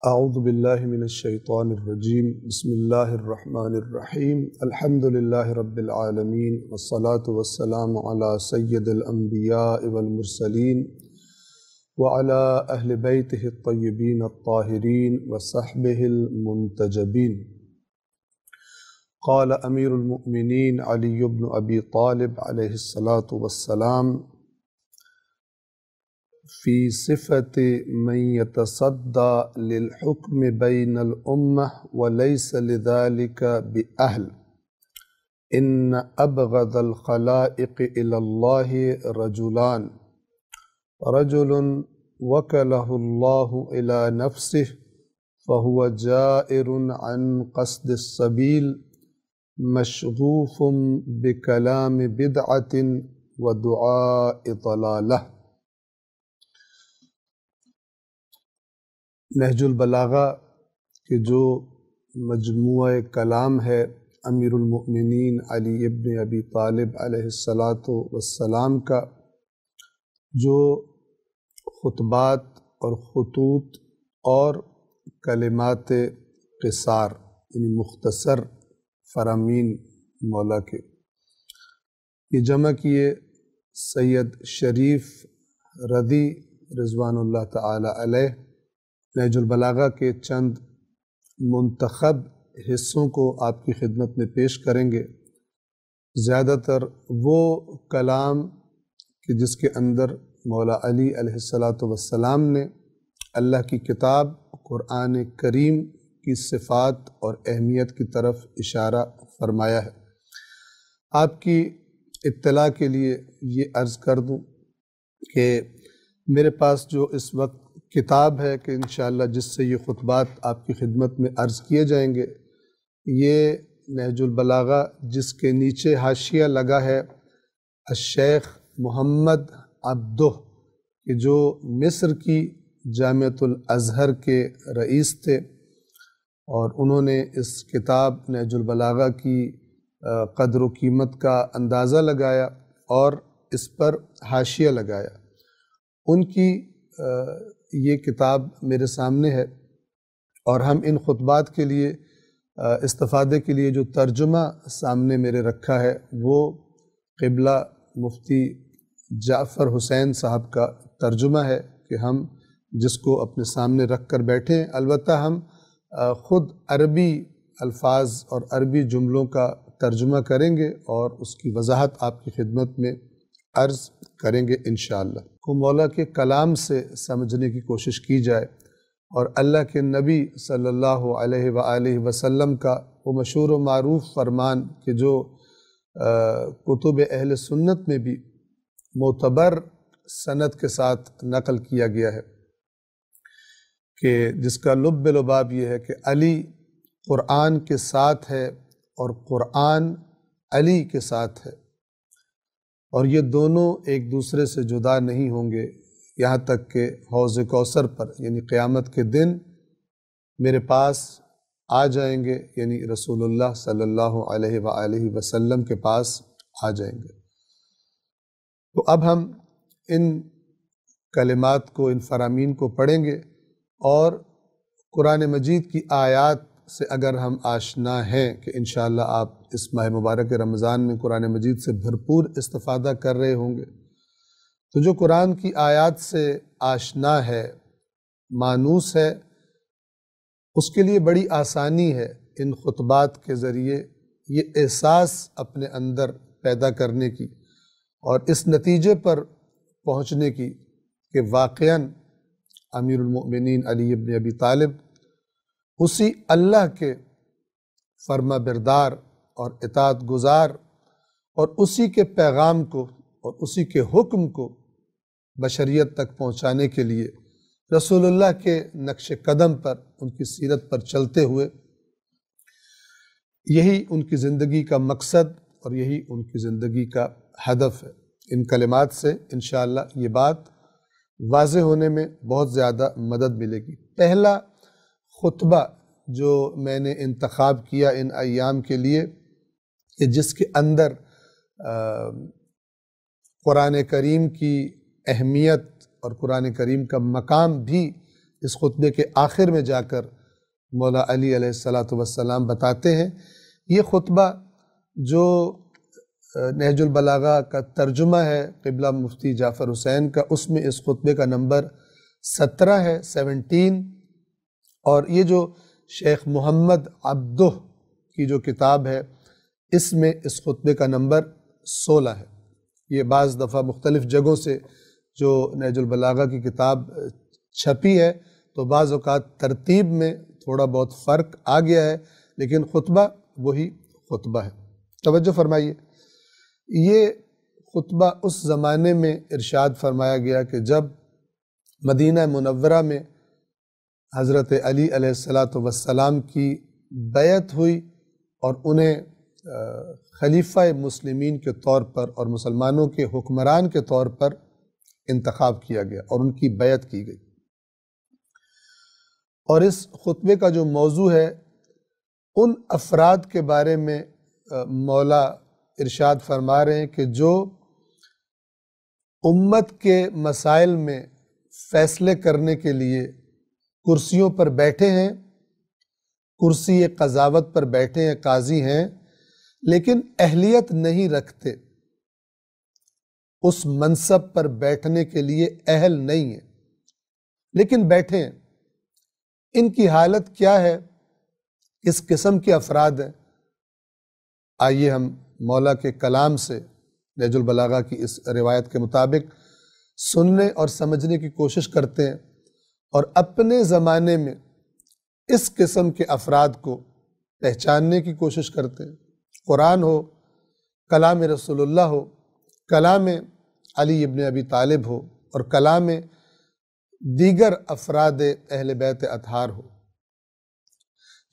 اعوذ باللہ من الشیطان الرجیم بسم اللہ الرحمن الرحیم الحمد للہ رب العالمین والصلاة والسلام علی سید الانبیاء والمرسلین وعلی اہل بیتہ الطیبین الطاہرین وصحبہ المنتجبین۔ قال امیر المؤمنین علی بن ابی طالب علیہ الصلاة والسلام فی صفت من یتصدی للحکم بین الامہ ولیس لذلک بأہل ان ابغض الخلائق الی اللہ رجلان رجل وکلہ اللہ الی نفسہ فہو جائر عن قصد السبیل مشغوف بکلام بدعۃ ودعاء ضلالہ۔ نہج البلاغہ کے جو مجموعہ کلام ہے امیر المؤمنین علی ابن ابی طالب علیہ الصلاۃ والسلام کا، جو خطبات اور خطوط اور کلمات قصار یعنی مختصر فرامین مولا کے، یہ جمع کیے سید شریف رضی رضوان اللہ تعالی علیہ نہج البلاغہ کے چند منتخب حصوں کو آپ کی خدمت میں پیش کریں گے۔ زیادہ تر وہ کلام کہ جس کے اندر مولا علی علیہ السلام نے اللہ کی کتاب قرآن کریم کی صفات اور اہمیت کی طرف اشارہ فرمایا ہے۔ آپ کی اطلاع کے لیے یہ عرض کر دوں کہ میرے پاس جو اس وقت کتاب ہے کہ انشاءاللہ جس سے یہ خطبات آپ کی خدمت میں عرض کیے جائیں گے، یہ نہج البلاغہ جس کے نیچے حاشیہ لگا ہے الشیخ محمد عبدہ کہ جو مصر کی جامعۃ الازہر کے رئیس تھے، اور انہوں نے اس کتاب نہج البلاغہ کی قدر و قیمت کا اندازہ لگایا اور اس پر حاشیہ لگایا۔ ان کی یہ کتاب میرے سامنے ہے، اور ہم ان خطبات کے لیے استفادے کے لیے جو ترجمہ سامنے میرے رکھا ہے وہ قبلہ مفتی جعفر حسین صاحب کا ترجمہ ہے کہ ہم جس کو اپنے سامنے رکھ کر بیٹھے ہیں۔ البتہ ہم خود عربی الفاظ اور عربی جملوں کا ترجمہ کریں گے اور اس کی وضاحت آپ کی خدمت میں عرض کریں گے انشاءاللہ۔ کو مولا کے کلام سے سمجھنے کی کوشش کی جائے، اور اللہ کے نبی صلی اللہ علیہ وآلہ وسلم کا وہ مشہور و معروف فرمان کہ جو کتب اہل سنت میں بھی معتبر سند کے ساتھ نقل کیا گیا ہے، کہ جس کا لب لباب یہ ہے کہ علی قرآن کے ساتھ ہے اور قرآن علی کے ساتھ ہے، اور یہ دونوں ایک دوسرے سے جدا نہیں ہوں گے یہاں تک کہ حوض کوثر پر یعنی قیامت کے دن میرے پاس آ جائیں گے، یعنی رسول اللہ صلی اللہ علیہ وآلہ وسلم کے پاس آ جائیں گے۔ تو اب ہم ان کلمات کو، ان فرامین کو پڑھیں گے، اور قرآن مجید کی آیات سے اگر ہم آشنا ہیں کہ انشاءاللہ آپ اس ماہ مبارک رمضان میں قرآن مجید سے بھرپور استفادہ کر رہے ہوں گے، تو جو قرآن کی آیات سے آشنا ہے، مانوس ہے، اس کے لیے بڑی آسانی ہے ان خطبات کے ذریعے یہ احساس اپنے اندر پیدا کرنے کی اور اس نتیجے پر پہنچنے کی کہ واقعاً امیر المؤمنین علی ابن ابی طالب اسی اللہ کے فرما بردار اور اطاعت گزار، اور اسی کے پیغام کو اور اسی کے حکم کو بشریت تک پہنچانے کے لیے رسول اللہ کے نقش قدم پر، ان کی سیرت پر چلتے ہوئے، یہی ان کی زندگی کا مقصد اور یہی ان کی زندگی کا ہدف ہے۔ ان کلمات سے انشاءاللہ یہ بات واضح ہونے میں بہت زیادہ مدد ملے گی۔ پہلا خطبہ جو میں نے انتخاب کیا ان ایام کے لیے، کہ جس کے اندر قرآن کریم کی اہمیت اور قرآن کریم کا مقام بھی اس خطبے کے آخر میں جا کر مولا علی علیہ السلام بتاتے ہیں۔ یہ خطبہ جو نہج البلاغہ کا ترجمہ ہے قبلہ مفتی جعفر حسین کا، اس میں اس خطبے کا نمبر 17 ہے، 17، اور یہ جو شیخ محمد عبدہ کی جو کتاب ہے اس میں اس خطبے کا نمبر 16 ہے۔ یہ بعض دفعہ مختلف جگہوں سے جو نہج البلاغہ کی کتاب چھپی ہے تو بعض اوقات ترتیب میں تھوڑا بہت فرق آ گیا ہے، لیکن خطبہ وہی خطبہ ہے۔ توجہ فرمائیے، یہ خطبہ اس زمانے میں ارشاد فرمایا گیا کہ جب مدینہ منورہ میں حضرت علی علیہ السلام کی بیعت ہوئی اور انہیں خلیفہ مسلمین کے طور پر اور مسلمانوں کے حکمران کے طور پر انتخاب کیا گیا اور ان کی بیعت کی گئی۔ اور اس خطبے کا جو موضوع ہے، ان افراد کے بارے میں مولا ارشاد فرما رہے ہیں کہ جو امت کے مسائل میں فیصلے کرنے کے لیے کرسیوں پر بیٹھے ہیں، کرسی قضاوت پر بیٹھے ہیں، قاضی ہیں، لیکن اہلیت نہیں رکھتے، اس منصب پر بیٹھنے کے لیے اہل نہیں ہیں، لیکن بیٹھے ہیں۔ ان کی حالت کیا ہے؟ کس قسم کے افراد ہیں؟ آئیے ہم مولا کے کلام سے نہج البلاغہ کی اس روایت کے مطابق سننے اور سمجھنے کی کوشش کرتے ہیں اور اپنے زمانے میں اس قسم کے افراد کو پہچاننے کی کوشش کرتے ہیں۔ قرآن ہو، کلام رسول اللہ ہو، کلام علی ابن ابی طالب ہو اور کلام دیگر افراد اہل بیت اطہار ہو،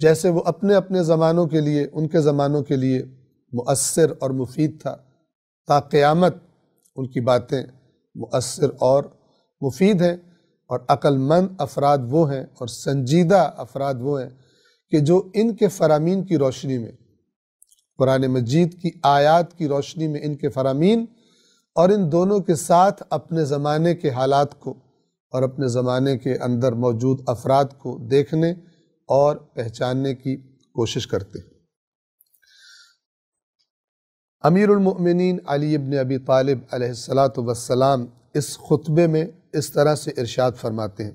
جیسے وہ اپنے اپنے زمانوں کے لیے، ان کے زمانوں کے لیے مؤثر اور مفید تھا، تا قیامت ان کی باتیں مؤثر اور مفید ہیں۔ اور عقل مند افراد وہ ہیں اور سنجیدہ افراد وہ ہیں کہ جو ان کے فرامین کی روشنی میں، قرآن مجید کی آیات کی روشنی میں ان کے فرامین اور ان دونوں کے ساتھ اپنے زمانے کے حالات کو اور اپنے زمانے کے اندر موجود افراد کو دیکھنے اور پہچاننے کی کوشش کرتے ہیں۔ امیر المؤمنین علی ابن ابی طالب علیہ السلام اس خطبے میں اس طرح سے ارشاد فرماتے ہیں،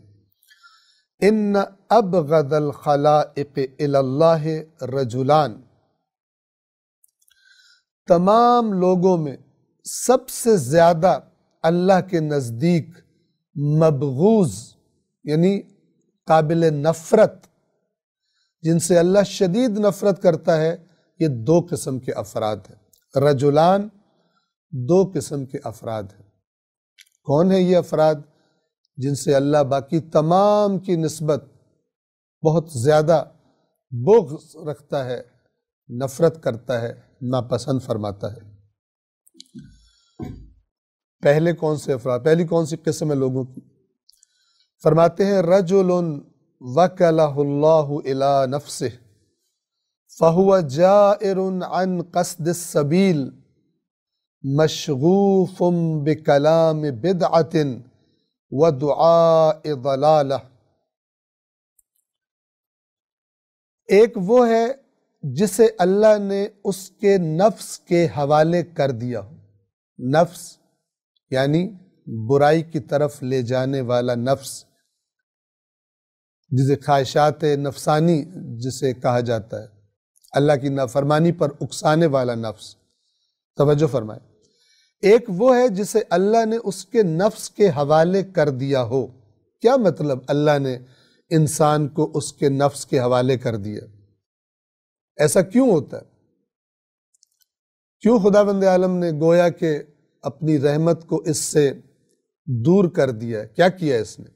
ان ابغض الخلائق الی اللہ رجلان، تمام لوگوں میں سب سے زیادہ اللہ کے نزدیک مبغوض یعنی قابل نفرت، جن سے اللہ شدید نفرت کرتا ہے، یہ دو قسم کے افراد ہیں۔ رجلان، دو قسم کے افراد ہیں۔ کون ہیں یہ افراد جن سے اللہ باقی تمام کی نسبت بہت زیادہ بغض رکھتا ہے، نفرت کرتا ہے، ناپسند فرماتا ہے؟ پہلے کون سے افراد، پہلی کون سی قسم ہے لوگوں کی؟ فرماتے ہیں رجل وکلہ اللہ الی نفسہ فہو جائر عن قصد السبیل مشغوف بکلام بدعت ودعاء ضلالہ۔ ایک وہ ہے جسے اللہ نے اس کے نفس کے حوالے کر دیا ہو، نفس یعنی برائی کی طرف لے جانے والا نفس، جسے خواہشات نفسانی جسے کہا جاتا ہے، اللہ کی نافرمانی پر اکسانے والا نفس۔ توجہ فرمائے، ایک وہ ہے جسے اللہ نے اس کے نفس کے حوالے کر دیا ہو۔ کیا مطلب اللہ نے انسان کو اس کے نفس کے حوالے کر دیا؟ ایسا کیوں ہوتا ہے؟ کیوں خداوند عالم نے گویا کہ اپنی رحمت کو اس سے دور کر دیا ہے؟ کیا کیا اس نے؟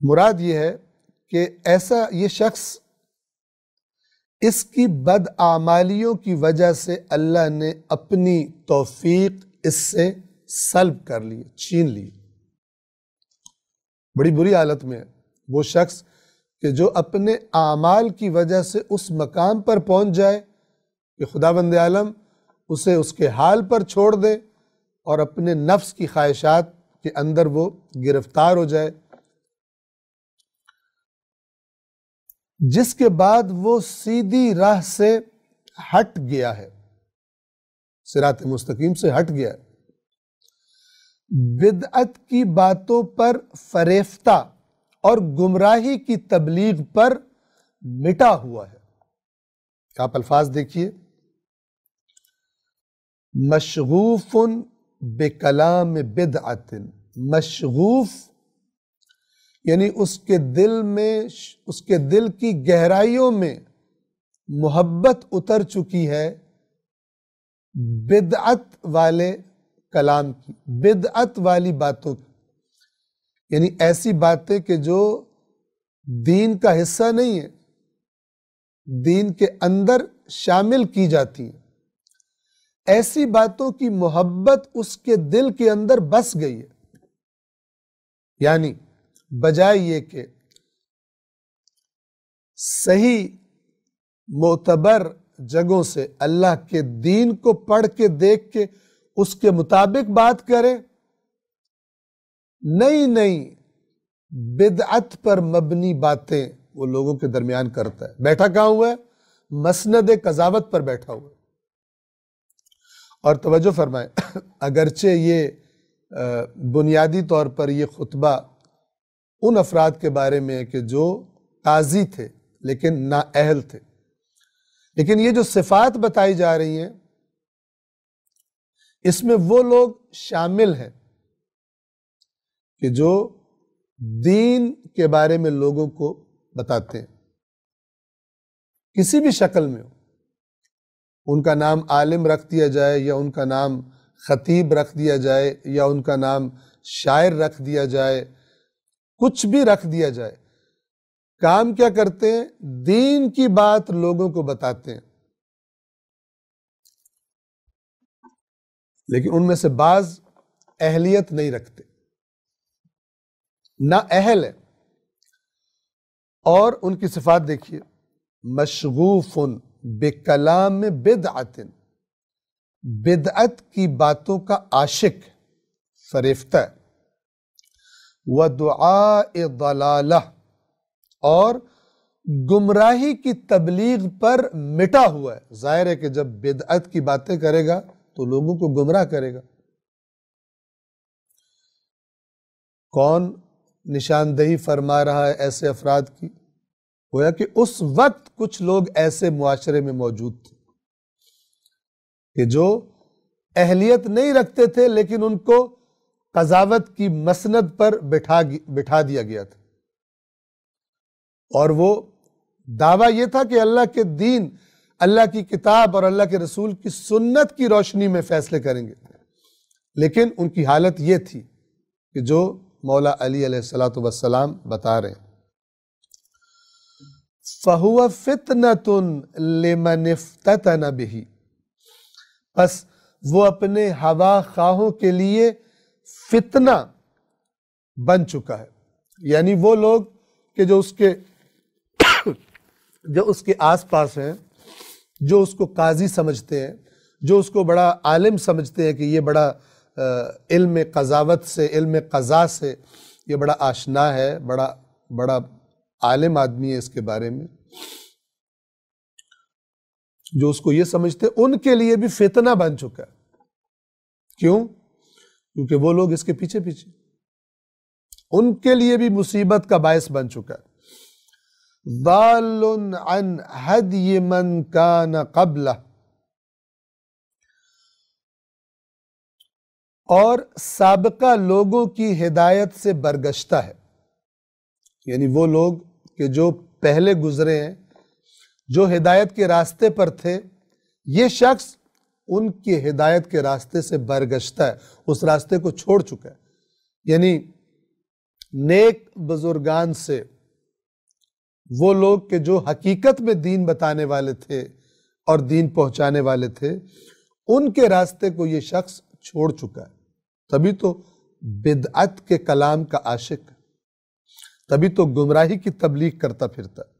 مراد یہ ہے کہ ایسا یہ شخص، اس کی بدعمالیوں کی وجہ سے اللہ نے اپنی توفیق اس سے سلب کر لی، چھین لی۔ بڑی بری حالت میں ہے وہ شخص کہ جو اپنے اعمال کی وجہ سے اس مقام پر پہنچ جائے کہ خداوند عالم اسے اس کے حال پر چھوڑ دے اور اپنے نفس کی خواہشات کے اندر وہ گرفتار ہو جائے، جس کے بعد وہ سیدھی راہ سے ہٹ گیا ہے، صراط مستقیم سے ہٹ گیا ہے، بدعت کی باتوں پر فریفتہ اور گمراہی کی تبلیغ پر مٹا ہوا ہے۔ آپ الفاظ دیکھیے، مشغوف بکلام بدعت، مشغوف یعنی اس کے دل کی گہرائیوں میں محبت اتر چکی ہے بدعت والے کلام کی، بدعت والی باتوں کی، یعنی ایسی باتیں کہ جو دین کا حصہ نہیں ہے، دین کے اندر شامل کی جاتی ہیں، ایسی باتوں کی محبت اس کے دل کے اندر بس گئی ہے۔ یعنی بجائے یہ کہ صحیح معتبر جگہوں سے اللہ کے دین کو پڑھ کے دیکھ کے اس کے مطابق بات کرے، نئی بدعت پر مبنی باتیں وہ لوگوں کے درمیان کرتا ہے۔ بیٹھا کہاں ہوا ہے؟ مسند قضاوت پر بیٹھا ہوا ہے۔ اور توجہ فرمائیں، اگرچہ یہ بنیادی طور پر یہ خطبہ ان افراد کے بارے میں ہے کہ جو قاضی تھے لیکن نااہل تھے، لیکن یہ جو صفات بتائی جا رہی ہیں اس میں وہ لوگ شامل ہیں کہ جو دین کے بارے میں لوگوں کو بتاتے ہیں، کسی بھی شکل میں ہو، ان کا نام عالم رکھ دیا جائے یا ان کا نام خطیب رکھ دیا جائے یا ان کا نام شاعر رکھ دیا جائے، کچھ بھی رکھ دیا جائے، کام کیا کرتے ہیں؟ دین کی بات لوگوں کو بتاتے ہیں، لیکن ان میں سے بعض اہلیت نہیں رکھتے، نا اہل ہے۔ اور ان کی صفات دیکھیے، مشغوف بکلام بدعت، بدعت کی باتوں کا عاشق، فریفتہ ہے، وَدُعَاءِ ضَلَالَةٍ، اور گمراہی کی تبلیغ پر مٹا ہوا ہے۔ ظاہر ہے کہ جب بدعت کی باتیں کرے گا تو لوگوں کو گمراہ کرے گا۔ کون نشاندہی فرما رہا ہے ایسے افراد کی؟ گویا کہ اس وقت کچھ لوگ ایسے معاشرے میں موجود تھے کہ جو اہلیت نہیں رکھتے تھے لیکن ان کو قضاوت کی مسند پر بٹھا دیا گیا تھا، اور وہ دعویٰ یہ تھا کہ اللہ کے دین، اللہ کی کتاب اور اللہ کے رسول کی سنت کی روشنی میں فیصلے کریں گے، لیکن ان کی حالت یہ تھی کہ جو مولا علی علیہ السلام بتا رہے ہیں، فَهُوَ فِتْنَةٌ لِمَنِ افْتَتَنَ بِهِ، پس وہ اپنے ہوا خواہوں کے لیے فتنہ بن چکا ہے۔ یعنی وہ لوگ کہ جو اس کے آس پاس ہیں، جو اس کو قاضی سمجھتے ہیں، جو اس کو بڑا عالم سمجھتے ہیں کہ یہ بڑا علم قضاوت سے، علم قضاء سے یہ بڑا آشنا ہے، بڑا عالم آدمی ہے اس کے بارے میں، جو اس کو یہ سمجھتے ہیں، ان کے لیے بھی فتنہ بن چکا ہے۔ کیوں؟ کیونکہ وہ لوگ اس کے پیچھے ان کے لیے بھی مصیبت کا باعث بن چکا ہے۔ ضال عن ہدی من کان قبلہ، اور سابقہ لوگوں کی ہدایت سے برگشتہ ہے، یعنی وہ لوگ کہ جو پہلے گزرے ہیں، جو ہدایت کے راستے پر تھے، یہ شخص ان کی ہدایت کے راستے سے برگشتہ ہے، اس راستے کو چھوڑ چکا ہے۔ یعنی نیک بزرگان سے، وہ لوگ کہ جو حقیقت میں دین بتانے والے تھے اور دین پہنچانے والے تھے، ان کے راستے کو یہ شخص چھوڑ چکا ہے، تبھی تو بدعت کے کلام کا عاشق ہے، تبھی تو گمراہی کی تبلیغ کرتا پھرتا ہے۔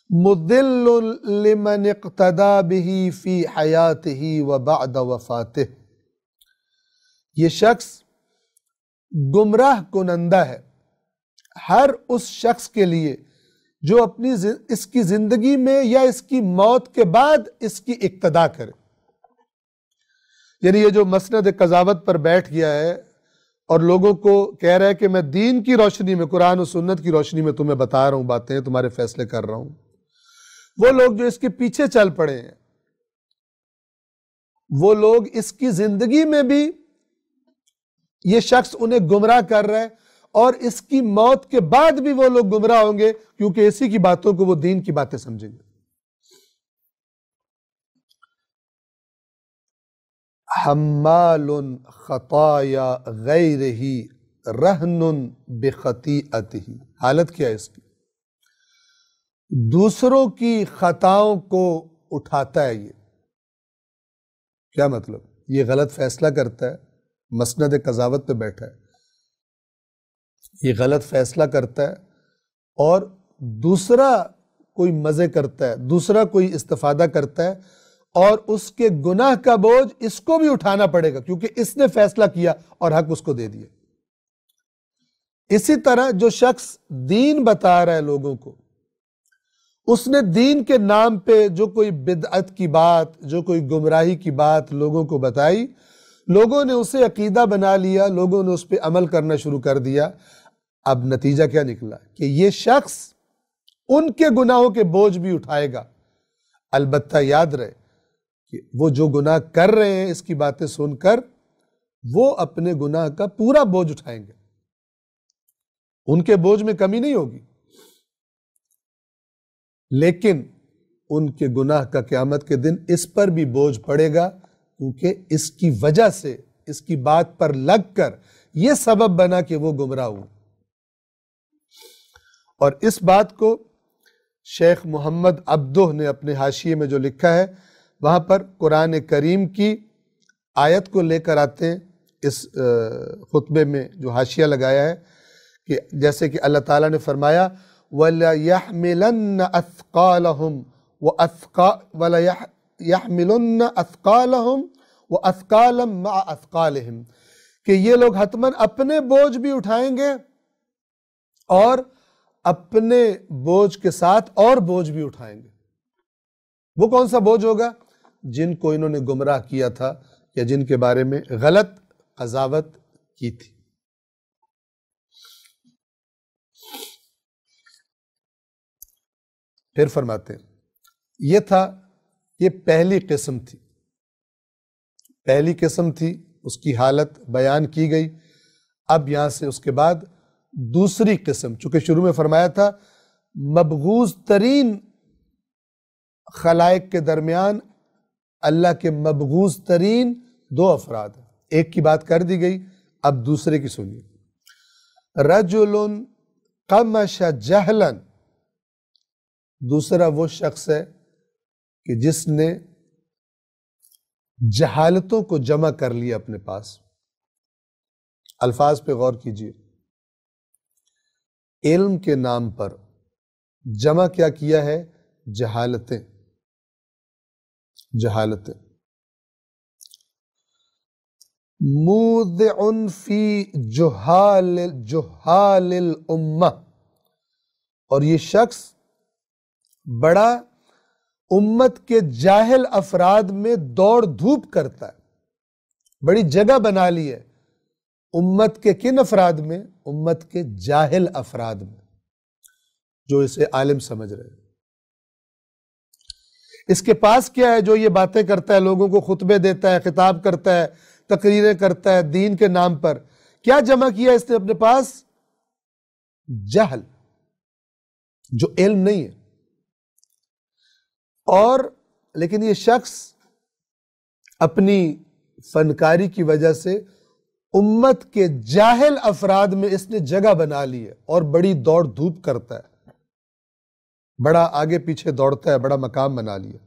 مضل لمن اقتدى به فی حیاتہ وبعد وفاتہ، یہ شخص گمراہ کنندہ ہے ہر اس شخص کے لیے جو اپنی اس کی زندگی میں یا اس کی موت کے بعد اس کی اقتدا کرے. یعنی یہ جو مسند قضاوت پر بیٹھ گیا ہے اور لوگوں کو کہہ رہا ہے کہ میں دین کی روشنی میں، قرآن و سنت کی روشنی میں تمہیں بتا رہا ہوں باتیں، تمہارے فیصلے کر رہا ہوں، وہ لوگ جو اس کے پیچھے چل پڑے ہیں، وہ لوگ اس کی زندگی میں بھی یہ شخص انہیں گمراہ کر رہا ہے، اور اس کی موت کے بعد بھی وہ لوگ گمراہ ہوں گے، کیونکہ اسی کی باتوں کو وہ دین کی باتیں سمجھیں گے. حمال خطایا غیرہ رہن بخطیئتہ. حالت کیا ہے اس کی؟ دوسروں کی خطاؤں کو اٹھاتا ہے. یہ کیا مطلب؟ یہ غلط فیصلہ کرتا ہے، مسند قضاوت پہ بیٹھا ہے، یہ غلط فیصلہ کرتا ہے، اور دوسرا کوئی مزے کرتا ہے، دوسرا کوئی استفادہ کرتا ہے، اور اس کے گناہ کا بوجھ اس کو بھی اٹھانا پڑے گا کیونکہ اس نے فیصلہ کیا اور حق اس کو دے دیا. اسی طرح جو شخص دین بتا رہا ہے لوگوں کو، اس نے دین کے نام پہ جو کوئی بدعت کی بات، جو کوئی گمراہی کی بات لوگوں کو بتائی، لوگوں نے اسے عقیدہ بنا لیا، لوگوں نے اس پہ عمل کرنا شروع کر دیا. اب نتیجہ کیا نکلا کہ یہ شخص ان کے گناہوں کے بوجھ بھی اٹھائے گا. البتہ یاد رہے کہ وہ جو گناہ کر رہے ہیں اس کی باتیں سن کر، وہ اپنے گناہ کا پورا بوجھ اٹھائیں گے، ان کے بوجھ میں کمی نہیں ہوگی، لیکن ان کے گناہ کا قیامت کے دن اس پر بھی بوجھ پڑے گا، کیونکہ اس کی وجہ سے، اس کی بات پر لگ کر یہ سبب بنا کہ وہ گمراہ ہوں. اور اس بات کو شیخ محمد عبدہ نے اپنے حاشیے میں جو لکھا ہے، وہاں پر قرآن کریم کی آیت کو لے کر آتے ہیں اس خطبے میں جو حاشیہ لگایا ہے، کہ جیسے کہ اللہ تعالیٰ نے فرمایا وَلَيَحْمِلَنَّ أَثْقَالَهُمْ وَلَيَحْمِلُنَّ أَثْقَالَهُمْ وَأَثْقَالًا مَعَ أَثْقَالِهِمْ، کہ یہ لوگ حتماً اپنے بوجھ بھی اٹھائیں گے اور اپنے بوجھ کے ساتھ اور بوجھ بھی اٹھائیں گے. وہ کون سا بوجھ ہوگا؟ جن کو انہوں نے گمراہ کیا تھا یا جن کے بارے میں غلط قضاوت کی تھی. پھر فرماتے ہیں یہ پہلی قسم تھی، اس کی حالت بیان کی گئی. اب یہاں سے اس کے بعد دوسری قسم، چونکہ شروع میں فرمایا تھا مبغوض ترین خلائق کے درمیان اللہ کے مبغوض ترین دو افراد ہیں، ایک کی بات کر دی گئی، اب دوسرے کی سنیے. رجل قمش جہلا، دوسرا وہ شخص ہے کہ جس نے جہالتوں کو جمع کر لیا اپنے پاس. الفاظ پہ غور کیجیے. علم کے نام پر جمع کیا کیا ہے؟ جہالتیں. موضع فی جہال الامہ، اور یہ شخص بڑا امت کے جاہل افراد میں دوڑ دھوپ کرتا ہے، بڑی جگہ بنا لی ہے امت کے کن افراد میں؟ امت کے جاہل افراد میں، جو اسے عالم سمجھ رہے ہیں. اس کے پاس کیا ہے جو یہ باتیں کرتا ہے، لوگوں کو خطبے دیتا ہے، خطاب کرتا ہے، تقریریں کرتا ہے دین کے نام پر؟ کیا جمع کیا اس نے اپنے پاس؟ جہل، جو علم نہیں ہے. اور لیکن یہ شخص اپنی فنکاری کی وجہ سے امت کے جاہل افراد میں اس نے جگہ بنا لی ہے اور بڑی دوڑ دھوپ کرتا ہے، بڑا آگے پیچھے دوڑتا ہے، بڑا مقام بنا لیا.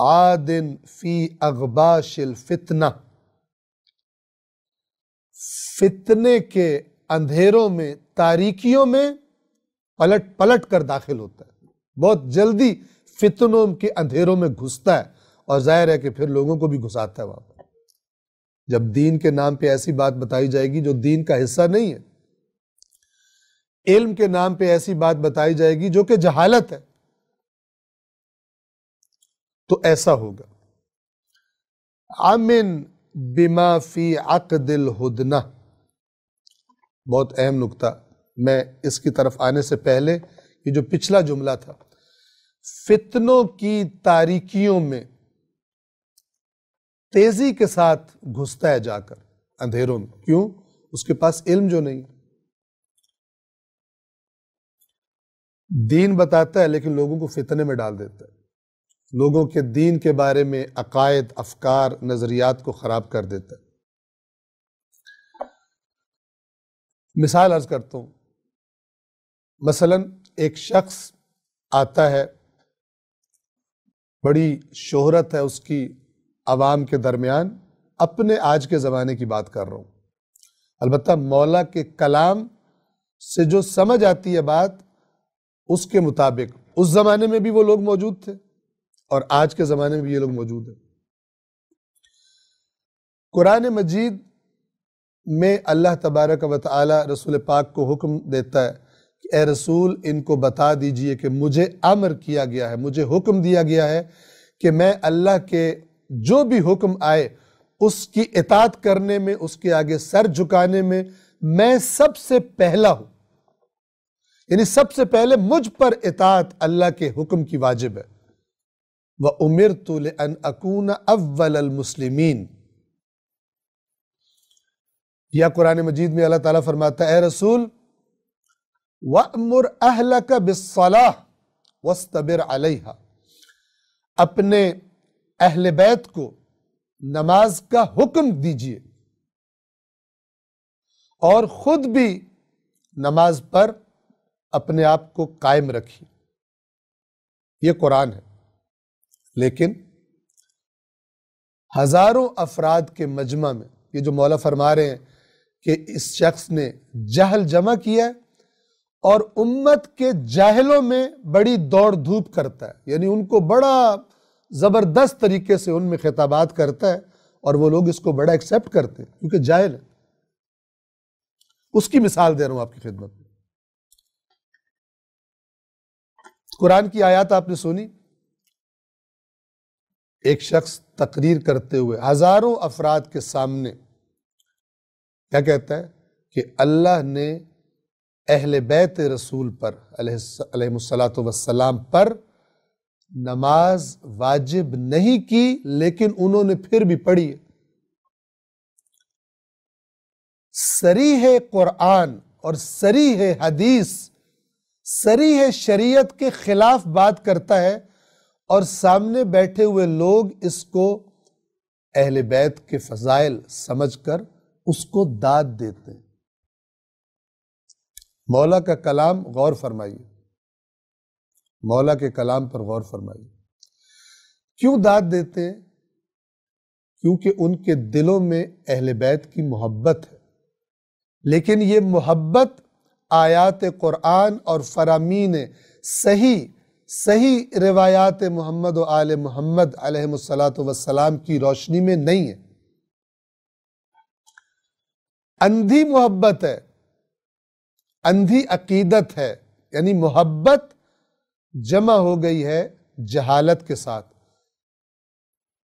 عادن فی اغباش الفتنہ، فتنے کے اندھیروں میں، تاریکیوں میں پلٹ کر داخل ہوتا ہے، بہت جلدی فتنوں کے اندھیروں میں گھستا ہے، اور ظاہر ہے کہ پھر لوگوں کو بھی گھساتا ہے وہاں پر. جب دین کے نام پہ ایسی بات بتائی جائے گی جو دین کا حصہ نہیں ہے، علم کے نام پہ ایسی بات بتائی جائے گی جو کہ جہالت ہے، تو ایسا ہوگا۔ امن بما فی عقد الہدنہ، بہت اہم نکتہ، میں اس کی طرف آنے سے پہلے یہ جو پچھلا جملہ تھا، فتنوں کی تاریکیوں میں تیزی کے ساتھ گھستا ہے جا کر اندھیروں میں، کیوں؟ اس کے پاس علم جو نہیں، دین بتاتا ہے لیکن لوگوں کو فتنے میں ڈال دیتا ہے، لوگوں کے دین کے بارے میں عقائد، افکار، نظریات کو خراب کر دیتا ہے۔ مثال عرض کرتا ہوں، مثلا ایک شخص آتا ہے، بڑی شہرت ہے اس کی عوام کے درمیان، اپنے آج کے زمانے کی بات کر رہا ہوں، البتہ مولا کے کلام سے جو سمجھ آتی ہے بات، اس کے مطابق اس زمانے میں بھی وہ لوگ موجود تھے اور آج کے زمانے میں بھی یہ لوگ موجود ہیں۔ قرآن مجید میں اللہ تبارک و تعالی رسول پاک کو حکم دیتا ہے کہ اے رسول ان کو بتا دیجئے کہ مجھے امر کیا گیا ہے، مجھے حکم دیا گیا ہے کہ میں اللہ کے جو بھی حکم آئے اس کی اطاعت کرنے میں، اس کے آگے سر جھکانے میں سب سے پہلا ہوں، یعنی سب سے پہلے مجھ پر اطاعت اللہ کے حکم کی واجب ہے۔ وَأُمِرْتُ لِأَنْ أَكُونَ أَوَّلَ الْمُسْلِمِينَ، یا قرآن مجید میں اللہ تعالیٰ فرماتا ہے اے رسول وَأْمُرْ أَهْلَكَ بِالصَّلَاةِ وَاسْتَبِرْ عَلَيْهَا، اپنے اہل بیت کو نماز کا حکم دیجئے اور خود بھی نماز پر اپنے آپ کو قائم رکھیے۔ یہ قرآن ہے، لیکن ہزاروں افراد کے مجمع میں یہ جو مولا فرما رہے ہیں کہ اس شخص نے جہل جمع کیا ہے اور امت کے جاہلوں میں بڑی دوڑ دھوپ کرتا ہے، یعنی ان کو بڑا زبردست طریقے سے ان میں خطابات کرتا ہے اور وہ لوگ اس کو بڑا ایکسیپٹ کرتے ہیں کیونکہ جاہل ہے۔ اس کی مثال دے رہا ہوں آپ کی خدمت میں۔ قرآن کی آیات آپ نے سنی، ایک شخص تقریر کرتے ہوئے ہزاروں افراد کے سامنے کیا کہتا ہے کہ اللہ نے اہل بیت رسول پر علیہ السلام پر نماز واجب نہیں کی لیکن انہوں نے پھر بھی پڑھی ہے۔ صریح قرآن اور صریح حدیث، صریح شریعت کے خلاف بات کرتا ہے اور سامنے بیٹھے ہوئے لوگ اس کو اہل بیت کے فضائل سمجھ کر اس کو داد دیتے ہیں۔ مولا کا کلام غور فرمائیے، مولا کے کلام پر غور فرمائیے، کیوں داد دیتے ہیں؟ کیونکہ ان کے دلوں میں اہل بیت کی محبت ہے، لیکن یہ محبت آیات قرآن اور فرامین صحیح روایات محمد و آل محمد علیہ السلام کی روشنی میں نہیں ہے، اندھی محبت ہے، اندھی عقیدت ہے، یعنی محبت جمع ہو گئی ہے جہالت کے ساتھ۔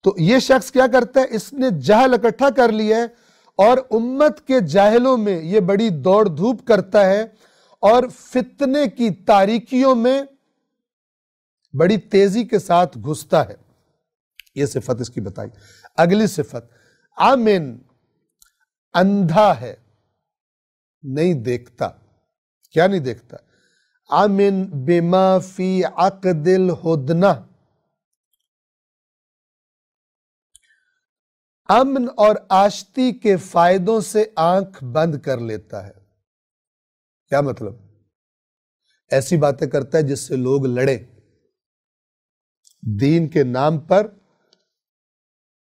تو یہ شخص کیا کرتا ہے؟ اس نے جہل اکٹھا کر لیا ہے اور امت کے جاہلوں میں یہ بڑی دوڑ دھوپ کرتا ہے اور فتنے کی تاریکیوں میں بڑی تیزی کے ساتھ گھستا ہے۔ یہ صفت اس کی بتائی۔ اگلی صفت عامن، اندھا ہے، نہیں دیکھتا۔ کیا نہیں دیکھتا؟ عامن بما فی عقد الہدنہ، امن اور آشتی کے فائدوں سے آنکھ بند کر لیتا ہے۔ کیا مطلب؟ ایسی باتیں کرتا ہے جس سے لوگ لڑے، دین کے نام پر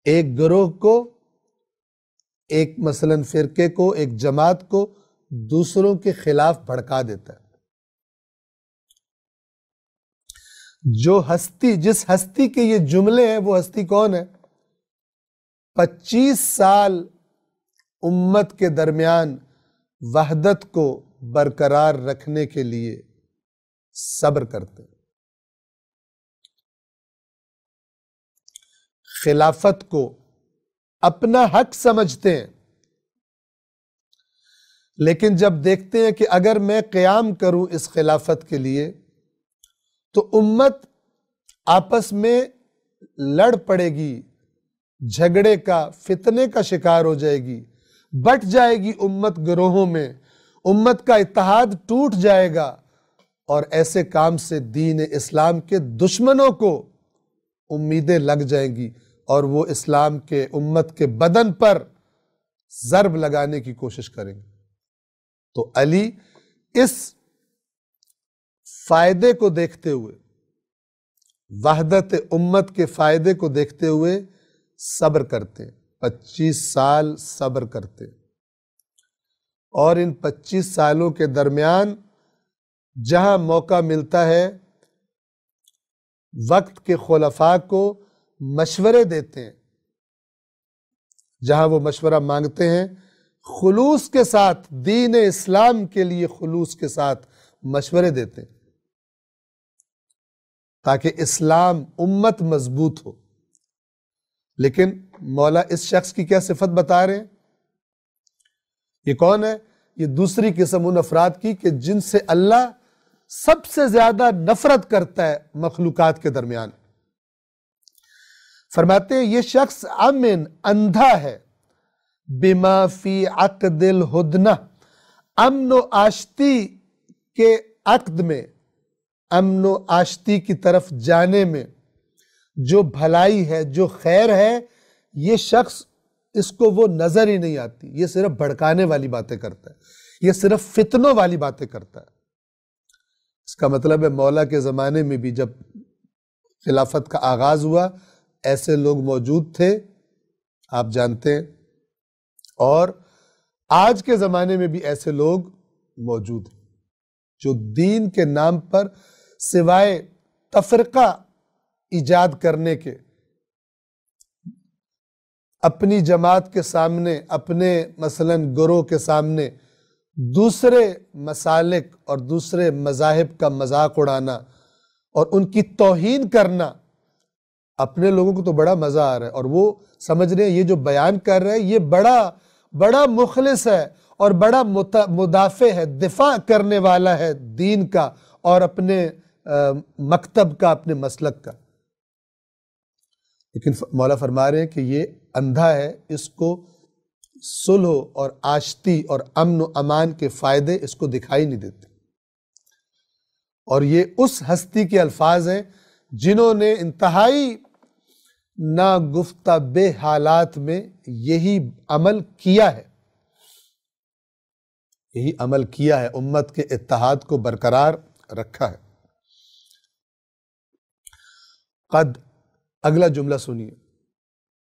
ایک گروہ کو، ایک مثلا فرقے کو، ایک جماعت کو دوسروں کے خلاف بھڑکا دیتا ہے۔ جو ہستی، جس ہستی کے یہ جملے ہیں وہ ہستی کون ہے؟ 25 سال امت کے درمیان وحدت کو برقرار رکھنے کے لیے صبر کرتے ہیں، خلافت کو اپنا حق سمجھتے ہیں، لیکن جب دیکھتے ہیں کہ اگر میں قیام کروں اس خلافت کے لیے تو امت آپس میں لڑ پڑے گی، جھگڑے کا، فتنے کا شکار ہو جائے گی، بٹ جائے گی امت گروہوں میں، امت کا اتحاد ٹوٹ جائے گا، اور ایسے کام سے دین اسلام کے دشمنوں کو امیدیں لگ جائیں گی اور وہ اسلام کے امت کے بدن پر ضرب لگانے کی کوشش کریں گے۔ تو علی اس فائدے کو دیکھتے ہوئے، وحدت امت کے فائدے کو دیکھتے ہوئے صبر کرتے، 25 سال صبر کرتے، اور ان 25 سالوں کے درمیان جہاں موقع ملتا ہے وقت کے خلفاء کو مشورے دیتے ہیں، جہاں وہ مشورہ مانگتے ہیں خلوص کے ساتھ، دین اسلام کے لیے خلوص کے ساتھ مشورے دیتے ہیں تاکہ اسلام امت مضبوط ہو۔ لیکن مولا اس شخص کی کیا صفت بتا رہے ہیں؟ یہ کون ہے؟ یہ دوسری قسم ان افراد کی کہ جن سے اللہ سب سے زیادہ نفرت کرتا ہے مخلوقات کے درمیان۔ فرماتے ہیں یہ شخص امن، اندھا ہے، بما فی عقد الہدنہ، امن و آشتی کے عقد میں، امن و آشتی کی طرف جانے میں جو بھلائی ہے، جو خیر ہے، یہ شخص اس کو وہ نظر ہی نہیں آتی، یہ صرف بھڑکانے والی باتیں کرتا ہے، یہ صرف فتنوں والی باتیں کرتا ہے۔ اس کا مطلب ہے مولا کے زمانے میں بھی جب خلافت کا آغاز ہوا ایسے لوگ موجود تھے، آپ جانتے ہیں، اور آج کے زمانے میں بھی ایسے لوگ موجود ہیں جو دین کے نام پر سوائے تفرقہ ایجاد کرنے کے، اپنی جماعت کے سامنے، اپنے مثلاً گروہ کے سامنے دوسرے مسالک اور دوسرے مذاہب کا مذاق اڑانا اور ان کی توہین کرنا، اپنے لوگوں کو تو بڑا مزہ آ رہا ہے اور وہ سمجھ رہے ہیں یہ جو بیان کر رہے ہیں یہ بڑا مخلص ہے اور بڑا مدافع ہے، دفاع کرنے والا ہے دین کا اور اپنے مکتب کا، اپنے مسلک کا۔ لیکن مولا فرما رہے ہیں کہ یہ اندھا ہے، اس کو صلح اور آشتی اور امن و امان کے فائدے اس کو دکھائی نہیں دیتے، اور یہ اس ہستی کے الفاظ ہیں جنہوں نے انتہائی ناگفتہ بے حالات میں یہی عمل کیا ہے، یہی عمل کیا ہے، امت کے اتحاد کو برقرار رکھا ہے۔ قد، اگلا جملہ سنیے،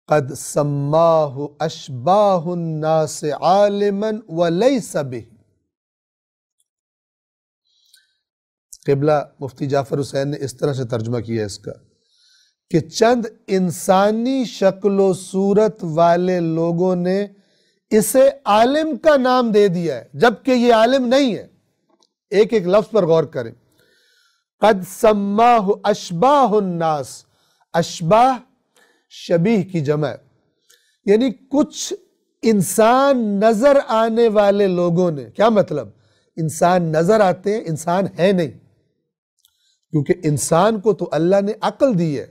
قد سماہ اشباہ الناس عالما ولیس بہ۔ قبلہ مفتی جعفر حسین نے اس طرح سے ترجمہ کیا ہے اس کا کہ چند انسانی شکل و صورت والے لوگوں نے اسے عالم کا نام دے دیا ہے جبکہ یہ عالم نہیں ہے۔ ایک ایک لفظ پر غور کریں، قد سماہ اشباہ الناس، اشباہ شبیہ کی جمع ہے، یعنی کچھ انسان نظر آنے والے لوگوں نے، کیا مطلب؟ انسان نظر آتے ہیں، انسان ہے نہیں، کیونکہ انسان کو تو اللہ نے عقل دی ہے،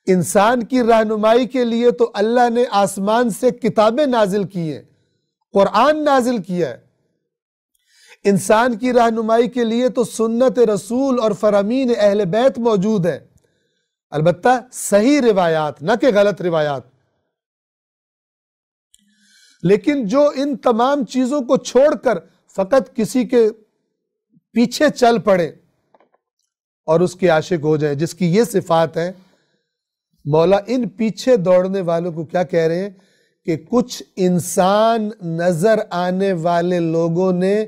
انسان کی رہنمائی کے لیے تو اللہ نے آسمان سے کتابیں نازل کی ہیں، قرآن نازل کیا ہے، انسان کی رہنمائی کے لیے تو سنت رسول اور فرامین اہل بیت موجود ہے، البتہ صحیح روایات، نہ کہ غلط روایات۔ لیکن جو ان تمام چیزوں کو چھوڑ کر فقط کسی کے پیچھے چل پڑے اور اس کے عاشق ہو جائیں، جس کی یہ صفات ہے، مولا ان پیچھے دوڑنے والوں کو کیا کہہ رہے ہیں کہ کچھ انسان نظر آنے والے لوگوں نے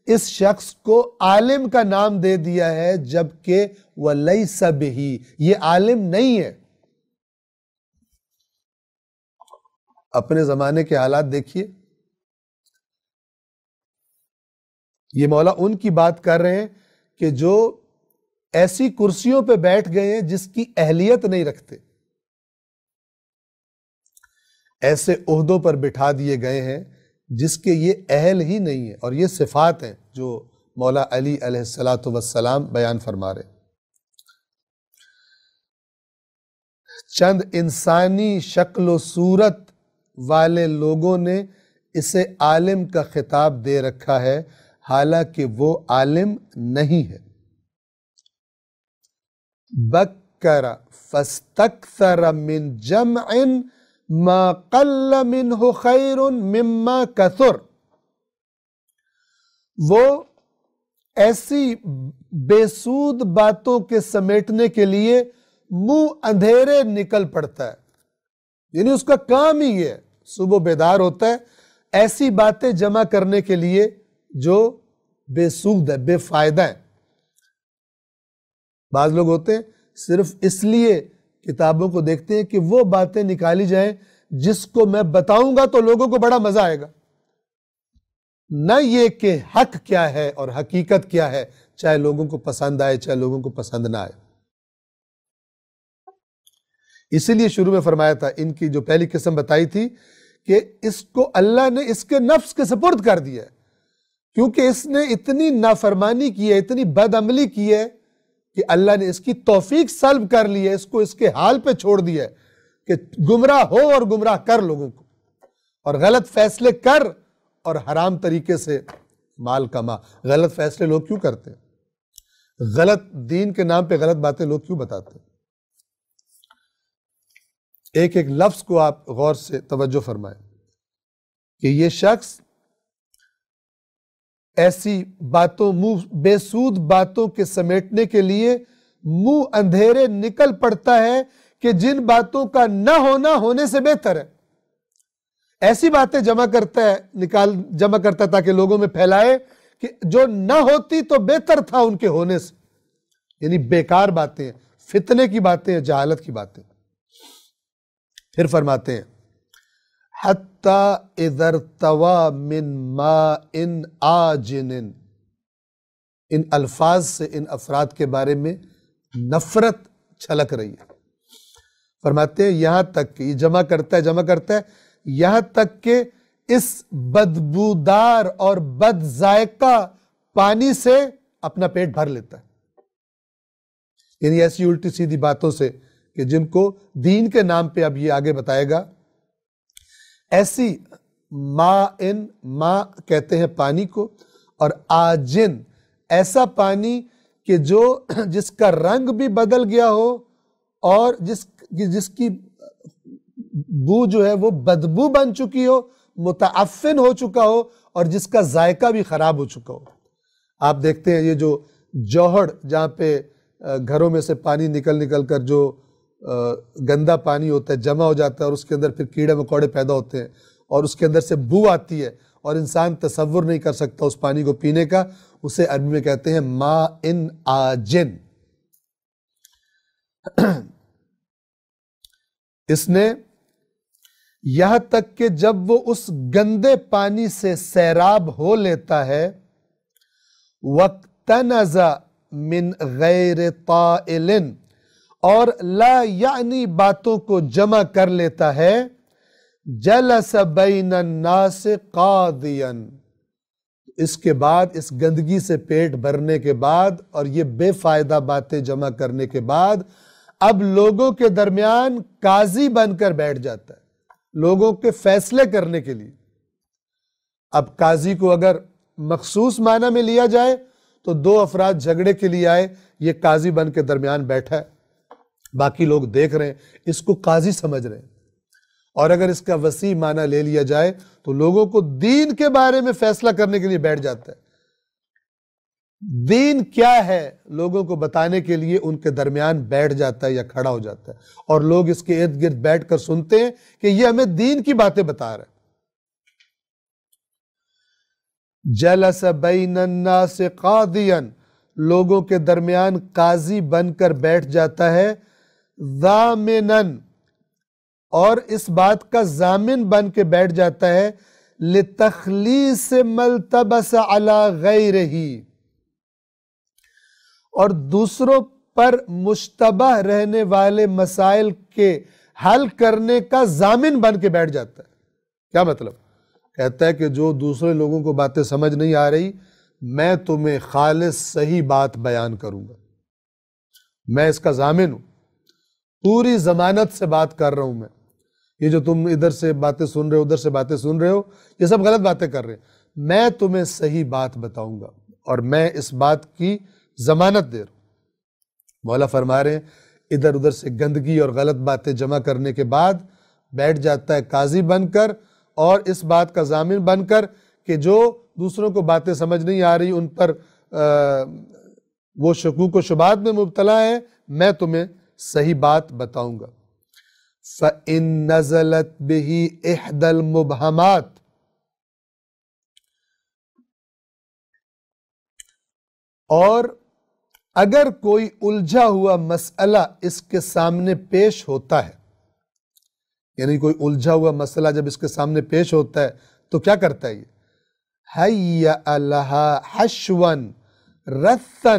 اس شخص کو عالم کا نام دے دیا ہے جبکہ وَلَيْسَ بِهِ، یہ عالم نہیں ہے۔ اپنے زمانے کے حالات دیکھیے، یہ مولا ان کی بات کر رہے ہیں کہ جو ایسی کرسیوں پہ بیٹھ گئے ہیں جس کی اہلیت نہیں رکھتے، ایسے عہدوں پر بٹھا دیے گئے ہیں جس کے یہ اہل ہی نہیں ہے، اور یہ صفات ہیں جو مولا علی علیہ السلام بیان فرما رہے ہیں۔ چند انسانی شکل و صورت والے لوگوں نے اسے عالم کا خطاب دے رکھا ہے، حالانکہ وہ عالم نہیں ہے۔ بکر فاستکثر من جمع ما قل منہ خیر مما کثر، وہ ایسی بے سود باتوں کے سمیٹنے کے لیے منہ اندھیرے نکل پڑتا ہے، یعنی اس کا کام ہی یہ ہے، صبح بیدار ہوتا ہے ایسی باتیں جمع کرنے کے لیے جو بے سود ہے، بے فائدہ ہے۔ بعض لوگ ہوتے ہیں صرف اس لیے کتابوں کو دیکھتے ہیں کہ وہ باتیں نکالی جائیں جس کو میں بتاؤں گا تو لوگوں کو بڑا مزہ آئے گا، نہ یہ کہ حق کیا ہے اور حقیقت کیا ہے، چاہے لوگوں کو پسند آئے چاہے لوگوں کو پسند نہ آئے۔ اسی لیے شروع میں فرمایا تھا، ان کی جو پہلی قسم بتائی تھی کہ اس کو اللہ نے اس کے نفس کے سپرد کر دیا ہے، کیونکہ اس نے اتنی نافرمانی کی ہے، اتنی بد عملی کی ہے کہ اللہ نے اس کی توفیق سلب کر لی ہے، اس کو اس کے حال پہ چھوڑ دیا ہے کہ گمراہ ہو اور گمراہ کر لوگوں کو، اور غلط فیصلے کر اور حرام طریقے سے مال کما۔ غلط فیصلے لوگ کیوں کرتے ہیں؟ غلط دین کے نام پہ غلط باتیں لوگ کیوں بتاتے ہیں؟ ایک ایک لفظ کو آپ غور سے توجہ فرمائیں کہ یہ شخص ایسی باتوں، بے سود باتوں کے سمیٹنے کے لیے منہ اندھیرے نکل پڑتا ہے کہ جن باتوں کا نہ ہونا ہونے سے بہتر ہے، ایسی باتیں جمع کرتا ہے تاکہ لوگوں میں پھیلائے کہ جو نہ ہوتی تو بہتر تھا ان کے ہونے سے، یعنی بیکار باتیں ہیں، فتنے کی باتیں ہیں، جہالت کی باتیں۔ پھر فرماتے ہیں حتی اذا ارتوى من ماء آجن، ان الفاظ سے ان افراد کے بارے میں نفرت چھلک رہی ہے۔ فرماتے ہیں یہاں تک کہ یہ جمع کرتا ہے یہاں تک کہ اس بدبودار اور بد ذائقہ پانی سے اپنا پیٹ بھر لیتا ہے، یعنی ایسی الٹی سیدھی باتوں سے کہ جن کو دین کے نام پہ اب یہ آگے بتائے گا، ایسی ماء کہتے ہیں پانی کو، اور آجن ایسا پانی کہ جس کا رنگ بھی بدل گیا ہو اور جس کی بو جو ہے وہ بدبو بن چکی ہو، متعفن ہو چکا ہو، اور جس کا ذائقہ بھی خراب ہو چکا ہو۔ آپ دیکھتے ہیں یہ جو جوہڑ جہاں پہ گھروں میں سے پانی نکل کر جو گندا پانی ہوتا ہے جمع ہو جاتا ہے، اور اس کے اندر پھر کیڑے مکوڑے پیدا ہوتے ہیں اور اس کے اندر سے بو آتی ہے اور انسان تصور نہیں کر سکتا اس پانی کو پینے کا، اسے عربی میں کہتے ہیں ماء آجن۔ اس نے یہاں تک کہ جب وہ اس گندے پانی سے سیراب ہو لیتا ہے، وَاقْتَنَزَ مِنْ غَيْرِ طَائِلٍ، اور لا یعنی باتوں کو جمع کر لیتا ہے، جلس بین الناس قاضیا، اس کے بعد اس گندگی سے پیٹ بھرنے کے بعد اور یہ بے فائدہ باتیں جمع کرنے کے بعد اب لوگوں کے درمیان قاضی بن کر بیٹھ جاتا ہے، لوگوں کے فیصلے کرنے کے لیے۔ اب قاضی کو اگر مخصوص معنی میں لیا جائے تو دو افراد جھگڑے کے لیے آئے، یہ قاضی بن کے درمیان بیٹھا ہے، باقی لوگ دیکھ رہے ہیں، اس کو قاضی سمجھ رہے ہیں۔ اور اگر اس کا وسیع معنی لے لیا جائے تو لوگوں کو دین کے بارے میں فیصلہ کرنے کے لیے بیٹھ جاتا ہے، دین کیا ہے لوگوں کو بتانے کے لیے ان کے درمیان بیٹھ جاتا ہے یا کھڑا ہو جاتا ہے، اور لوگ اس کے ارد گرد بیٹھ کر سنتے ہیں کہ یہ ہمیں دین کی باتیں بتا رہا ہے۔ جلس بین الناس قاضیا، لوگوں کے درمیان قاضی بن کر بیٹھ جاتا ہے، ضامناً، اور اس بات کا ضامن بن کے بیٹھ جاتا ہے، لتخلیص ملتبس علی غیرہ، اور دوسروں پر مشتبہ رہنے والے مسائل کے حل کرنے کا ضامن بن کے بیٹھ جاتا ہے۔ کیا مطلب؟ کہتا ہے کہ جو دوسرے لوگوں کو باتیں سمجھ نہیں آ رہی، میں تمہیں خالص صحیح بات بیان کروں گا، میں اس کا ضامن ہوں، پوری ضمانت سے بات کر رہا ہوں میں۔ یہ جو تم ادھر سے باتیں سن رہے ہو، ادھر سے باتیں سن رہے ہو، یہ سب غلط باتیں کر رہے ہیں، میں تمہیں صحیح بات بتاؤں گا اور میں اس بات کی ضمانت دے رہا ہوں۔ مولا فرما رہے ہیں ادھر ادھر سے گندگی اور غلط باتیں جمع کرنے کے بعد بیٹھ جاتا ہے قاضی بن کر اور اس بات کا ضامن بن کر کہ جو دوسروں کو باتیں سمجھ نہیں آ رہی، ان پر وہ شکوک و شبہات میں مبتلا ہے، میں تمہیں صحیح بات بتاؤں گا۔ فَإِن نَزَلَتْ بِهِ إِحْدَى الْمُبْهَمَاتِ، اور اگر کوئی الجھا ہوا مسئلہ اس کے سامنے پیش ہوتا ہے، یعنی کوئی الجھا ہوا مسئلہ جب اس کے سامنے پیش ہوتا ہے تو کیا کرتا ہے؟ یہ حَيَّأَ لَهَا حَشْوًا رَثًّا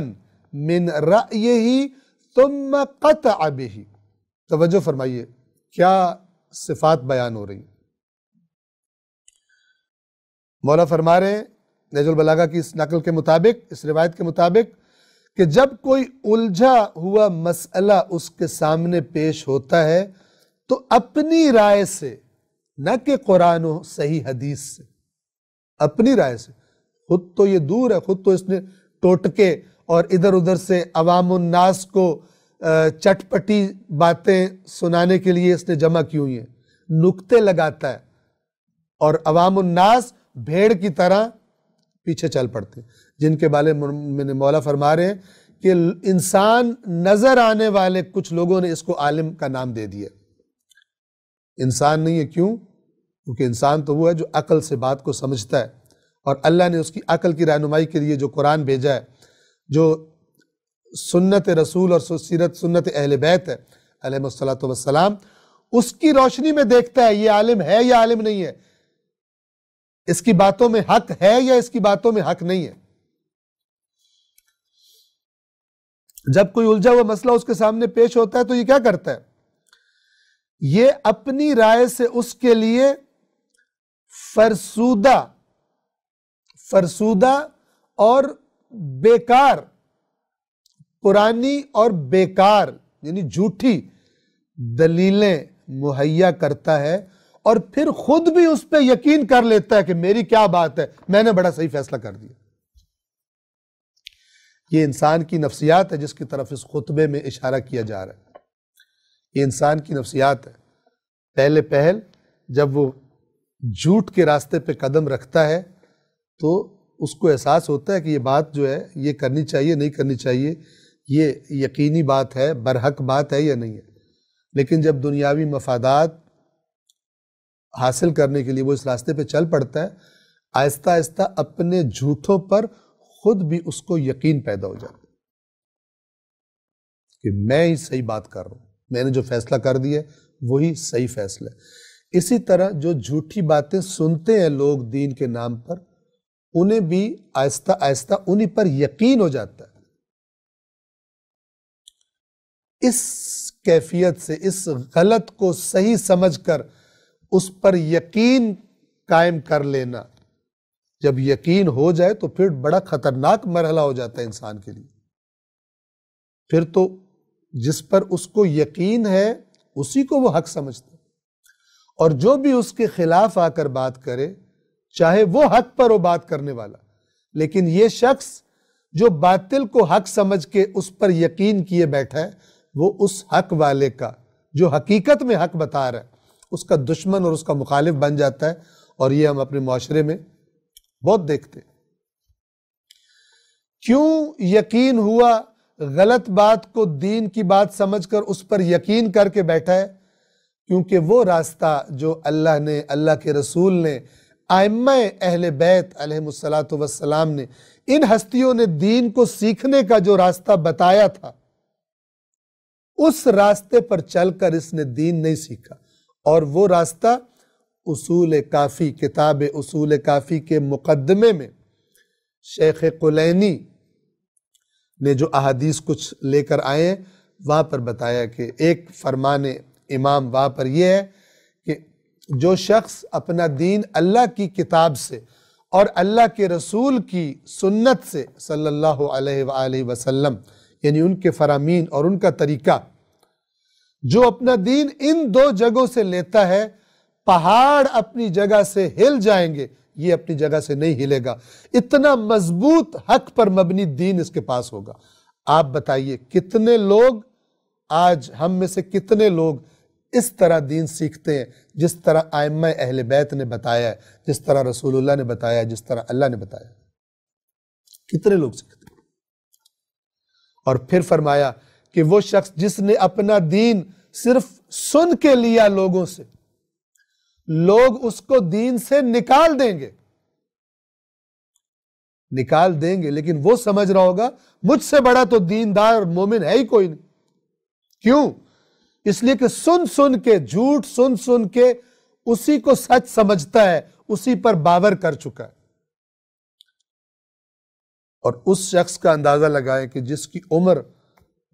مِّن رَأْيِهِ ثُمَّ قَطَعَ بِهِ۔ توجہ فرمائیے کیا صفات بیان ہو رہی ہیں۔ مولا فرما رہے ہیں نہج البلاغہ کی اس نقل کے مطابق، اس روایت کے مطابق، کہ جب کوئی الجھا ہوا مسئلہ اس کے سامنے پیش ہوتا ہے تو اپنی رائے سے، نہ کہ قرآن و صحیح حدیث سے، اپنی رائے سے، خود تو یہ دور ہے، خود تو اس نے ٹوٹکے اور ادھر ادھر سے عوام الناس کو چٹپٹی باتیں سنانے کے لیے اس نے جمع کی ہوئی ہیں، نکتے لگاتا ہے اور عوام الناس بھیڑ کی طرح پیچھے چل پڑتے ہیں، جن کے بارے میں مولا فرما رہے ہیں کہ انسان نظر آنے والے کچھ لوگوں نے اس کو عالم کا نام دے دیا۔ انسان نہیں ہے، کیوں؟ کیونکہ انسان تو وہ ہے جو عقل سے بات کو سمجھتا ہے، اور اللہ نے اس کی عقل کی رہنمائی کے لیے جو قرآن بھیجا ہے، جو سنت رسول اور سیرت سنت اہل بیت ہے علیہ السلام، اس کی روشنی میں دیکھتا ہے یہ عالم ہے یا عالم نہیں ہے، اس کی باتوں میں حق ہے یا اس کی باتوں میں حق نہیں ہے۔ جب کوئی الجھا ہوا مسئلہ اس کے سامنے پیش ہوتا ہے تو یہ کیا کرتا ہے؟ یہ اپنی رائے سے اس کے لیے فرسودہ اور بیکار، پرانی اور بیکار یعنی جھوٹی دلیلیں مہیا کرتا ہے، اور پھر خود بھی اس پہ یقین کر لیتا ہے کہ میری کیا بات ہے، میں نے بڑا صحیح فیصلہ کر دیا۔ یہ انسان کی نفسیات ہے جس کی طرف اس خطبے میں اشارہ کیا جا رہا ہے۔ یہ انسان کی نفسیات ہے۔ پہلے پہل جب وہ جھوٹ کے راستے پہ قدم رکھتا ہے تو اس کو احساس ہوتا ہے کہ یہ بات جو ہے یہ کرنی چاہیے نہیں کرنی چاہیے، یہ یقینی بات ہے، برحق بات ہے یا نہیں ہے۔ لیکن جب دنیاوی مفادات حاصل کرنے کے لیے وہ اس راستے پہ چل پڑتا ہے، آہستہ آہستہ اپنے جھوٹوں پر خود بھی اس کو یقین پیدا ہو جاتا ہے کہ میں ہی صحیح بات کر رہا ہوں، میں نے جو فیصلہ کر دیا وہی صحیح فیصلہ ہے۔ اسی طرح جو جھوٹی باتیں سنتے ہیں لوگ دین کے نام پر، انہیں بھی آہستہ آہستہ انہی پر یقین ہو جاتا ہے۔ اس کیفیت سے اس غلط کو صحیح سمجھ کر اس پر یقین قائم کر لینا، جب یقین ہو جائے تو پھر بڑا خطرناک مرحلہ ہو جاتا ہے انسان کے لیے۔ پھر تو جس پر اس کو یقین ہے اسی کو وہ حق سمجھتا ہے، اور جو بھی اس کے خلاف آ کر بات کرے، چاہے وہ حق پر ہو بات کرنے والا، لیکن یہ شخص جو باطل کو حق سمجھ کے اس پر یقین کیے بیٹھا ہے، وہ اس حق والے کا جو حقیقت میں حق بتا رہا ہے اس کا دشمن اور اس کا مخالف بن جاتا ہے۔ اور یہ ہم اپنے معاشرے میں بہت دیکھتے ہیں۔ کیوں یقین ہوا غلط بات کو دین کی بات سمجھ کر اس پر یقین کر کے بیٹھا ہے؟ کیونکہ وہ راستہ جو اللہ نے، اللہ کے رسول نے، ائمہ اہل بیت علیہ السلام نے، ان ہستیوں نے دین کو سیکھنے کا جو راستہ بتایا تھا، اس راستے پر چل کر اس نے دین نہیں سیکھا، اور وہ راستہ اصول کافی، کتاب اصول کافی کے مقدمے میں شیخ قلینی نے جو احادیث کچھ لے کر آئے ہیں وہاں پر بتایا کہ ایک فرمان امام وہاں پر یہ ہے کہ جو شخص اپنا دین اللہ کی کتاب سے اور اللہ کے رسول کی سنت سے صلی اللہ علیہ وآلہ وسلم، یعنی ان کے فرامین اور ان کا طریقہ، جو اپنا دین ان دو جگہوں سے لیتا ہے، پہاڑ اپنی جگہ سے ہل جائیں گے، یہ اپنی جگہ سے نہیں ہلے گا، اتنا مضبوط حق پر مبنی دین اس کے پاس ہوگا۔ آپ بتائیے کتنے لوگ آج، ہم میں سے کتنے لوگ اس طرح دین سیکھتے ہیں جس طرح ائمہ اہل بیت نے بتایا ہے، جس طرح رسول اللہ نے بتایا ہے، جس طرح اللہ نے بتایا ہے؟ کتنے لوگ سیکھتے ہیں؟ اور پھر فرمایا کہ وہ شخص جس نے اپنا دین صرف سن کے لیا لوگوں سے، لوگ اس کو دین سے نکال دیں گے، لیکن وہ سمجھ رہا ہوگا مجھ سے بڑا تو دیندار اور مومن ہے ہی کوئی نہیں۔ کیوں؟ اس لیے کہ سن کے، جھوٹ سن کے اسی کو سچ سمجھتا ہے، اسی پر باور کر چکا ہے۔ اور اس شخص کا اندازہ لگائیں کہ جس کی عمر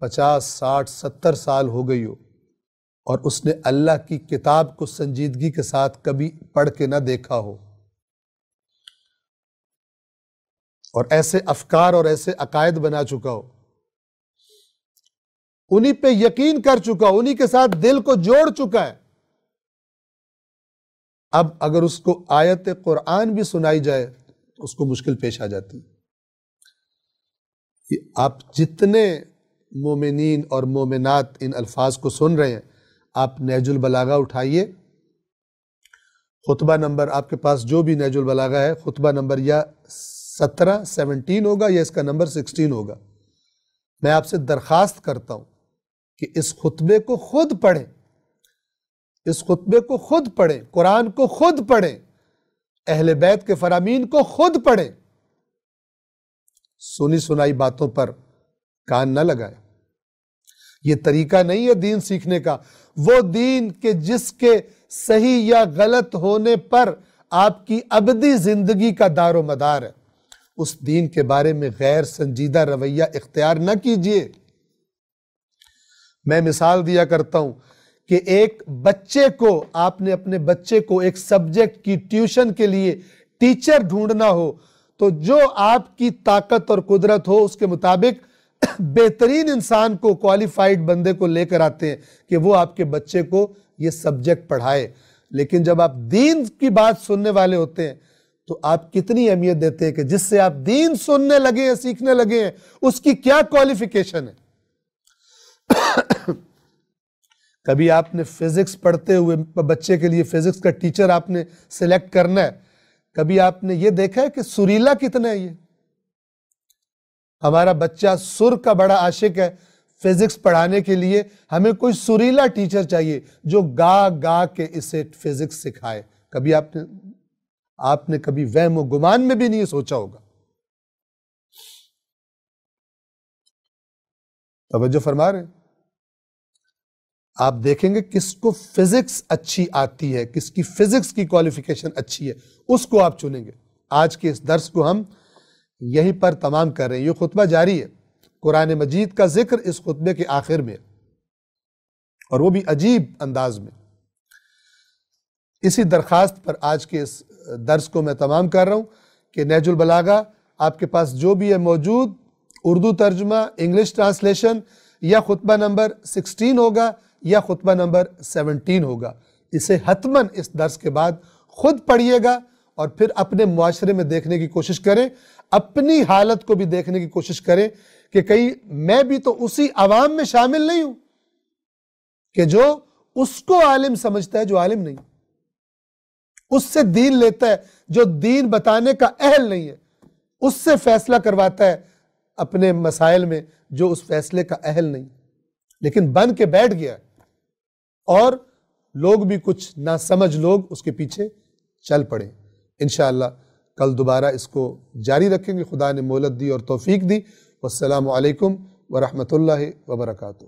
50، 60، 70 سال ہو گئی ہو اور اس نے اللہ کی کتاب کو سنجیدگی کے ساتھ کبھی پڑھ کے نہ دیکھا ہو، اور ایسے افکار اور ایسے عقائد بنا چکا ہو، انہی پہ یقین کر چکا، انہی کے ساتھ دل کو جوڑ چکا ہے، اب اگر اس کو آیت قرآن بھی سنائی جائے تو اس کو مشکل پیش آ جاتی ہے۔ آپ جتنے مومنین اور مومنات ان الفاظ کو سن رہے ہیں، آپ نہج البلاغہ اٹھائیے، خطبہ نمبر آپ کے پاس جو بھی نہج البلاغہ ہے، خطبہ نمبر یا 17 ہوگا یا اس کا نمبر 16 ہوگا۔ میں آپ سے درخواست کرتا ہوں کہ اس خطبے کو خود پڑھیں، اس خطبے کو خود پڑھیں، قرآن کو خود پڑھیں، اہل بیت کے فرامین کو خود پڑھیں، سنی سنائی باتوں پر کان نہ لگائیں۔ یہ طریقہ نہیں ہے دین سیکھنے کا، وہ دین کہ جس کے صحیح یا غلط ہونے پر آپ کی ابدی زندگی کا دار و مدار ہے، اس دین کے بارے میں غیر سنجیدہ رویہ اختیار نہ کیجیے۔ میں مثال دیا کرتا ہوں کہ ایک بچے کو، آپ نے اپنے بچے کو ایک سبجیکٹ کی ٹیوشن کے لیے ٹیچر ڈھونڈنا ہو تو جو آپ کی طاقت اور قدرت ہو اس کے مطابق بہترین انسان کو، کوالیفائیڈ بندے کو لے کر آتے ہیں کہ وہ آپ کے بچے کو یہ سبجیکٹ پڑھائے۔ لیکن جب آپ دین کی بات سننے والے ہوتے ہیں تو آپ کتنی اہمیت دیتے ہیں کہ جس سے آپ دین سننے لگے ہیں، سیکھنے لگے ہیں، اس کی کیا کوالیفیکیشن ہے۔ کبھی آپ نے فزکس پڑھتے ہوئے بچے کے لیے فزکس کا ٹیچر آپ نے سلیکٹ کرنا ہے، کبھی آپ نے یہ دیکھا ہے کہ سریلا کتنا ہے؟ یہ ہمارا بچہ سر کا بڑا عاشق ہے، فزکس پڑھانے کے لیے ہمیں کوئی سریلا ٹیچر چاہیے جو گا گا کے اسے فزکس سکھائے۔ کبھی آپ نے کبھی وہم و گمان میں بھی نہیں سوچا ہوگا۔ توجہ فرما رہے ہیں؟ آپ دیکھیں گے کس کو فزکس اچھی آتی ہے، کس کی فزکس کی کوالیفیکیشن اچھی ہے، اس کو آپ چنیں گے۔ آج کے اس درس کو ہم یہیں پر تمام کر رہے ہیں، یہ خطبہ جاری ہے، قرآن مجید کا ذکر اس خطبے کے آخر میں، اور وہ بھی عجیب انداز میں۔ اسی درخواست پر آج کے اس درس کو میں تمام کر رہا ہوں کہ نہج البلاغہ آپ کے پاس جو بھی ہے موجود، اردو ترجمہ، انگلش ٹرانسلیشن، یا خطبہ نمبر 16 ہوگا یا خطبہ نمبر 17 ہوگا، اسے حتماً اس درس کے بعد خود پڑھیے گا اور پھر اپنے معاشرے میں دیکھنے کی کوشش کریں، اپنی حالت کو بھی دیکھنے کی کوشش کریں کہ کہیں میں بھی تو اسی عوام میں شامل نہیں ہوں کہ جو اس کو عالم سمجھتا ہے جو عالم نہیں، اس سے دین لیتا ہے جو دین بتانے کا اہل نہیں ہے، اس سے فیصلہ کرواتا ہے اپنے مسائل میں جو اس فیصلے کا اہل نہیں، لیکن بن کے بیٹھ گیا اور لوگ بھی کچھ نہ سمجھ لوگ اس کے پیچھے چل پڑے۔ انشاءاللہ کل دوبارہ اس کو جاری رکھیں گے، خدا نے مہلت دی اور توفیق دی۔ والسلام علیکم ورحمۃ اللہ وبرکاتہ۔